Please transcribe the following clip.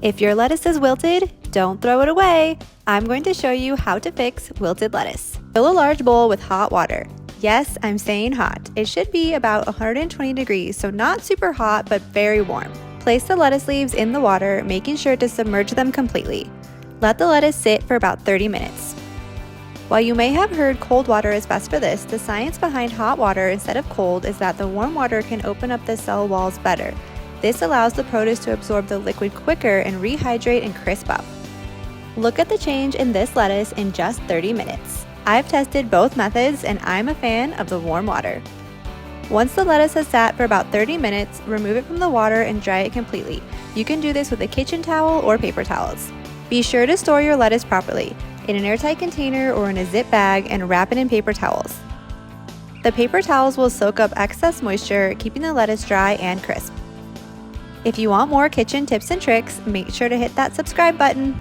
If your lettuce is wilted, don't throw it away. I'm going to show you how to fix wilted lettuce. Fill a large bowl with hot water. Yes, I'm saying hot. It should be about 120 degrees, so not super hot, but very warm. Place the lettuce leaves in the water, making sure to submerge them completely. Let the lettuce sit for about 30 minutes. While you may have heard cold water is best for this, the science behind hot water instead of cold is that the warm water can open up the cell walls better. This allows the produce to absorb the liquid quicker and rehydrate and crisp up. Look at the change in this lettuce in just 30 minutes. I've tested both methods and I'm a fan of the warm water. Once the lettuce has sat for about 30 minutes, remove it from the water and dry it completely. You can do this with a kitchen towel or paper towels. Be sure to store your lettuce properly, in an airtight container or in a zip bag, and wrap it in paper towels. The paper towels will soak up excess moisture, keeping the lettuce dry and crisp. If you want more kitchen tips and tricks, make sure to hit that subscribe button.